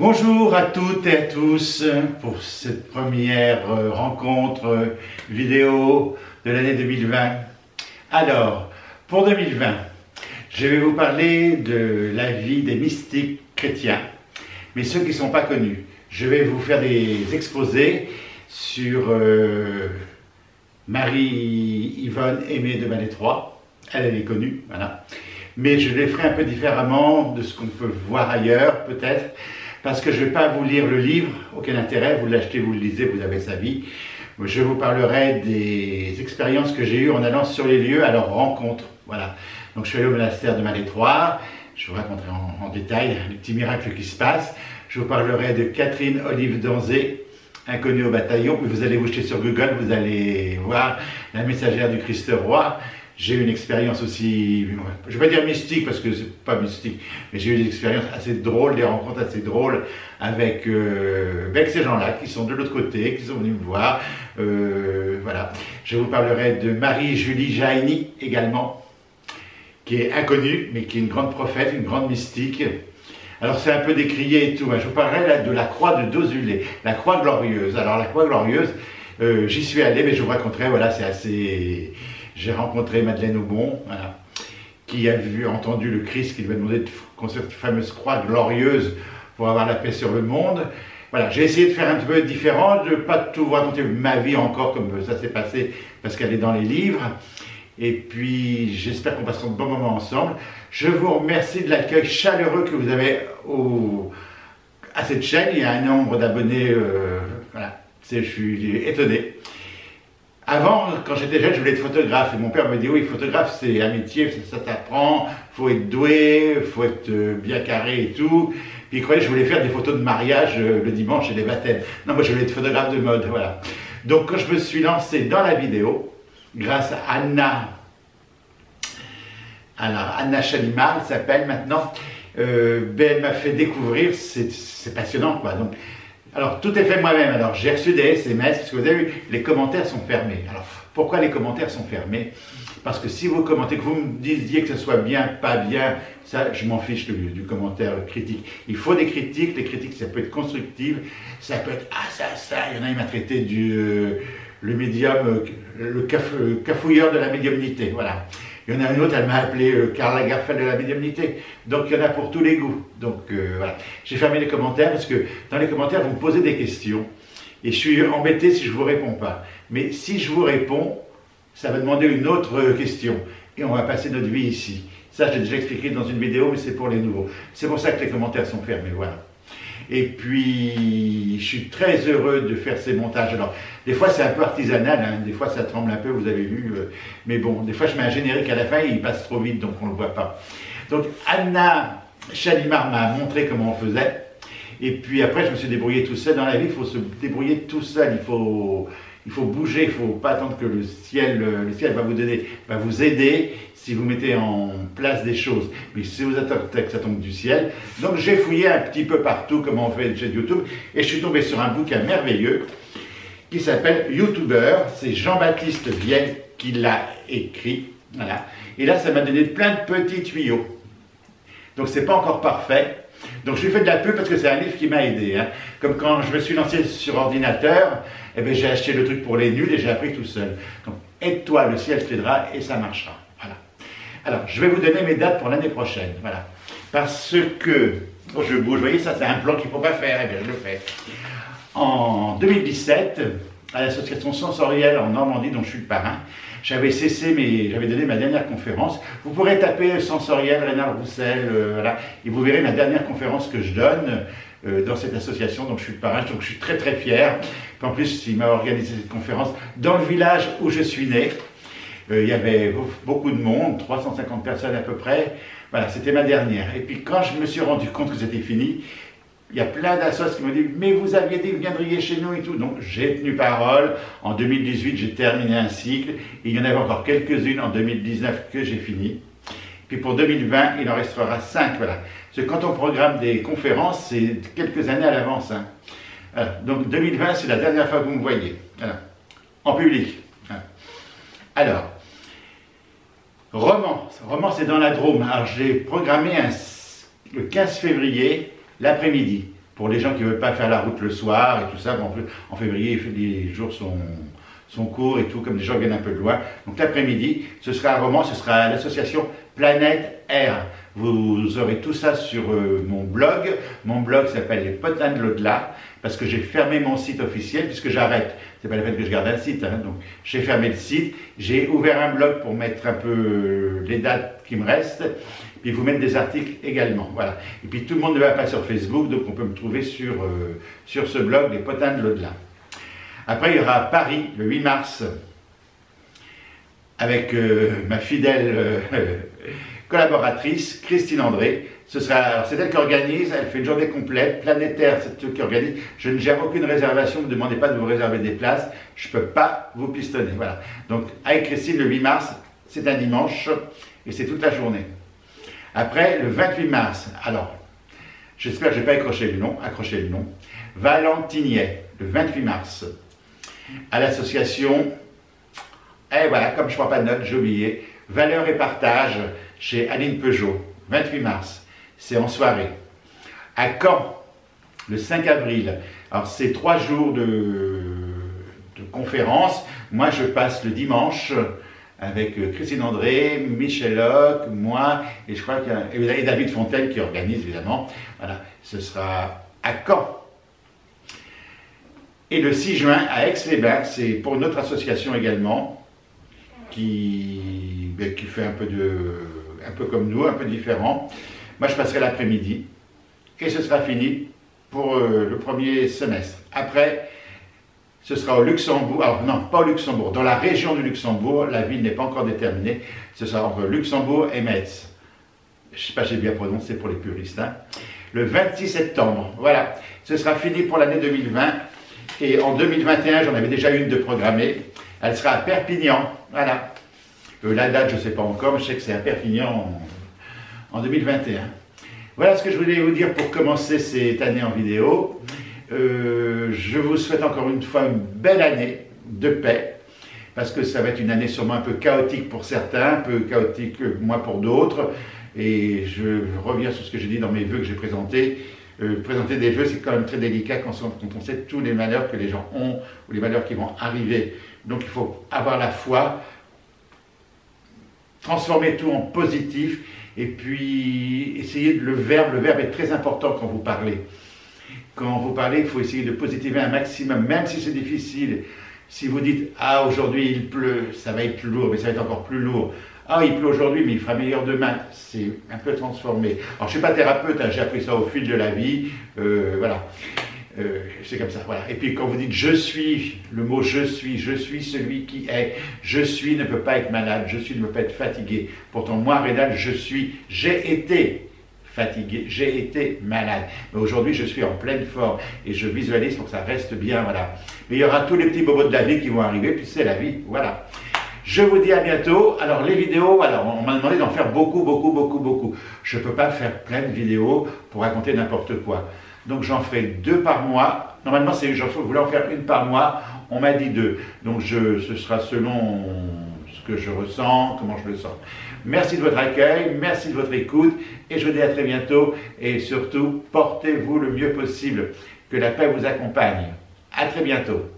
Bonjour à toutes et à tous pour cette première rencontre vidéo de l'année 2020. Alors, pour 2020, je vais vous parler de la vie des mystiques chrétiens, mais ceux qui ne sont pas connus. Je vais vous faire des exposés sur Marie-Yvonne Aimée de Malétroit. Elle est connue, voilà. Mais je les ferai un peu différemment de ce qu'on peut voir ailleurs, peut-être. Parce que je ne vais pas vous lire le livre, aucun intérêt, vous l'achetez, vous le lisez, vous avez sa vie. Je vous parlerai des expériences que j'ai eues en allant sur les lieux à leur rencontre. Voilà. Donc je suis allé au monastère de Malétroit, je vous raconterai en détail les petits miracles qui se passent. Je vous parlerai de Catherine Olive Danzé, inconnue au bataillon. Puis vous allez vous jeter sur Google, vous allez voir la messagère du Christ roi. J'ai eu une expérience aussi, je ne vais pas dire mystique parce que c'est pas mystique, mais j'ai eu des expériences assez drôles, des rencontres assez drôles avec ces gens-là qui sont de l'autre côté, qui sont venus me voir. Voilà. Je vous parlerai de Marie-Julie Jaini également, qui est inconnue, mais qui est une grande prophète, une grande mystique. Alors c'est un peu décrié et tout. Je vous parlerai là de la croix de Dozulé, la croix glorieuse. Alors la croix glorieuse, j'y suis allé, mais je vous raconterai, voilà, c'est assez... J'ai rencontré Madeleine Aubon, voilà, qui a entendu le Christ qui lui a demandé de construire cette fameuse croix glorieuse pour avoir la paix sur le monde. Voilà, j'ai essayé de faire un petit peu différent, de ne pas tout vous raconter ma vie encore comme ça s'est passé, parce qu'elle est dans les livres. Et puis, j'espère qu'on passera de bons moments ensemble. Je vous remercie de l'accueil chaleureux que vous avez à cette chaîne. Il y a un nombre d'abonnés, voilà, je suis étonné. Avant, quand j'étais jeune, je voulais être photographe. Et mon père me dit, oui, photographe, c'est un métier, ça t'apprend, il faut être doué, il faut être bien carré et tout. Puis il croyait que je voulais faire des photos de mariage le dimanche et des baptêmes. Non, moi je voulais être photographe de mode, voilà. Donc quand je me suis lancé dans la vidéo, grâce à Anna Chalimard, elle s'appelle maintenant, elle m'a fait découvrir, c'est passionnant quoi. Donc, alors, tout est fait moi-même. Alors, j'ai reçu des SMS, parce que vous avez vu, les commentaires sont fermés. Alors, pourquoi les commentaires sont fermés? Parce que si vous commentez, que vous me disiez que ce soit bien, pas bien, ça, je m'en fiche du commentaire critique. Il faut des critiques. Les critiques, ça peut être constructif, ça peut être « ah, ça ». Il y en a, il m'a traité le médium, le cafouilleur de la médiumnité, voilà. Il y en a une autre, elle m'a appelé Karl Lagerfeld de la médiumnité. Donc il y en a pour tous les goûts. Donc voilà. J'ai fermé les commentaires parce que dans les commentaires, vous me posez des questions. Et je suis embêté si je ne vous réponds pas. Mais si je vous réponds, ça va demander une autre question. Et on va passer notre vie ici. Ça, j'ai déjà expliqué dans une vidéo, mais c'est pour les nouveaux. C'est pour ça que les commentaires sont fermés. Voilà. Et puis, je suis très heureux de faire ces montages. Alors, des fois, c'est un peu artisanal, hein. Des fois, ça tremble un peu, vous avez vu. Mais bon, des fois, je mets un générique à la fin et il passe trop vite, donc on ne le voit pas. Donc, Anna Chalimard m'a montré comment on faisait. Et puis après, je me suis débrouillé tout seul. Dans la vie, il faut se débrouiller tout seul. Il faut bouger, il ne faut pas attendre que le ciel va vous aider si vous mettez en place des choses. Mais si vous attendez que ça tombe du ciel. Donc j'ai fouillé un petit peu partout comment on fait une chaîne YouTube et je suis tombé sur un bouquin merveilleux qui s'appelle YouTuber. C'est Jean-Baptiste Vielle qui l'a écrit. Voilà. Et là, ça m'a donné plein de petits tuyaux. Donc c'est pas encore parfait. Donc je lui fais de la pub parce que c'est un livre qui m'a aidé. Hein. Comme quand je me suis lancé sur ordinateur, eh bien, j'ai acheté le truc pour les nuls et j'ai appris tout seul. Donc aide-toi, le ciel t'aidera et ça marchera. Voilà. Alors je vais vous donner mes dates pour l'année prochaine. Voilà. Parce que, oh, je bouge, vous voyez, ça c'est un plan qu'il ne faut pas faire, eh bien je le fais. En 2017, à l'association sensorielle en Normandie dont je suis le parrain, j'avais donné ma dernière conférence. Vous pourrez taper sensoriel, Rénal Roussel, voilà, et vous verrez ma dernière conférence que je donne dans cette association, donc je suis le parrain, donc je suis très très fier. En plus, il m'a organisé cette conférence dans le village où je suis né. Il y avait beaucoup de monde, 350 personnes à peu près. Voilà, c'était ma dernière. Et puis quand je me suis rendu compte que c'était fini, il y a plein d'associations qui m'ont dit « mais vous aviez dit que vous viendriez chez nous et tout ». Donc j'ai tenu parole. En 2018, j'ai terminé un cycle. Et il y en avait encore quelques-unes en 2019 que j'ai fini. Puis pour 2020, il en restera 5. Voilà. Parce que quand on programme des conférences, c'est quelques années à l'avance. Hein. Voilà. Donc 2020, c'est la dernière fois que vous me voyez. Voilà. En public. Voilà. Alors, roman c'est dans la Drôme. Alors j'ai programmé le 15 février, l'après-midi, pour les gens qui ne veulent pas faire la route le soir et tout ça. Bon, en février, les jours sont courts et tout, comme les gens viennent un peu de loin. Donc l'après-midi, ce sera un roman, ce sera l'association Planète Air. Vous aurez tout ça sur mon blog. Mon blog s'appelle Les Potins de l'Au-delà, parce que j'ai fermé mon site officiel, puisque j'arrête. C'est pas la peine que je garde un site, hein. Donc j'ai fermé le site. J'ai ouvert un blog pour mettre un peu les dates qui me restent, puis vous mettre des articles également. Voilà. Et puis tout le monde ne va pas sur Facebook, donc on peut me trouver sur ce blog, Les Potins de l'Au-delà. Après, il y aura Paris, le 8 mars, avec ma fidèle collaboratrice, Christine André. C'est elle qui organise, elle fait une journée complète, planétaire, c'est elle qui organise. Je ne gère aucune réservation, ne me demandez pas de vous réserver des places, je ne peux pas vous pistonner. Voilà. Donc, avec Christine, le 8 mars, c'est un dimanche, et c'est toute la journée. Après, le 28 mars, alors, j'espère que je n'ai pas accroché le nom, Valentinier, le 28 mars, à l'association, et voilà, comme je ne prends pas de notes, j'ai oublié, Valeurs et Partage, chez Aline Peugeot, 28 mars, c'est en soirée. À Caen, le 5 avril, alors c'est 3 jours de conférence, moi je passe le dimanche, avec Christine André, Michel Hoc, moi, et je crois qu'il y a David Fontaine qui organise évidemment, voilà, ce sera à Caen. Et le 6 juin, à Aix-les-Bains, c'est pour une autre association également, qui fait un peu comme nous, un peu différent. Moi, je passerai l'après-midi, et ce sera fini pour le premier semestre. Après, ce sera au Luxembourg, alors non, pas au Luxembourg, dans la région du Luxembourg, la ville n'est pas encore déterminée, ce sera entre Luxembourg et Metz. Je ne sais pas si j'ai bien prononcé pour les puristes, hein. Le 26 septembre, voilà, ce sera fini pour l'année 2020. Et en 2021, j'en avais déjà une de programmée. Elle sera à Perpignan. Voilà. La date, je ne sais pas encore, mais je sais que c'est à Perpignan en 2021. Voilà ce que je voulais vous dire pour commencer cette année en vidéo. Je vous souhaite encore une fois une belle année de paix, parce que ça va être une année sûrement un peu chaotique pour certains, un peu chaotique moi pour d'autres. Et je reviens sur ce que j'ai dit dans mes vœux que j'ai présentés. Présenter des vœux, c'est quand même très délicat quand on sait tous les malheurs que les gens ont ou les malheurs qui vont arriver. Donc il faut avoir la foi, transformer tout en positif et puis essayer le verbe est très important quand vous parlez. Quand vous parlez, il faut essayer de positiver un maximum, même si c'est difficile. Si vous dites « Ah, aujourd'hui il pleut », ça va être lourd, mais ça va être encore plus lourd. Ah, il pleut aujourd'hui, mais il fera meilleur demain. C'est un peu transformé. Alors, je ne suis pas thérapeute, hein, j'ai appris ça au fil de la vie. Voilà. C'est comme ça. Voilà. Et puis, quand vous dites je suis, le mot je suis celui qui est. Je suis ne peut pas être malade, je suis ne peut pas être fatigué. Pourtant, moi, Rénal, j'ai été fatigué, j'ai été malade. Mais aujourd'hui, je suis en pleine forme et je visualise pour que ça reste bien. Voilà. Mais il y aura tous les petits bobos de la vie qui vont arriver, puis c'est la vie. Voilà. Je vous dis à bientôt. Alors les vidéos, alors on m'a demandé d'en faire beaucoup. Je ne peux pas faire plein de vidéos pour raconter n'importe quoi. Donc j'en ferai 2 par mois. Normalement, je voulais en faire 1 par mois. On m'a dit 2. Donc ce sera selon ce que je ressens, comment je le sens. Merci de votre accueil, merci de votre écoute. Et je vous dis à très bientôt. Et surtout, portez-vous le mieux possible. Que la paix vous accompagne. À très bientôt.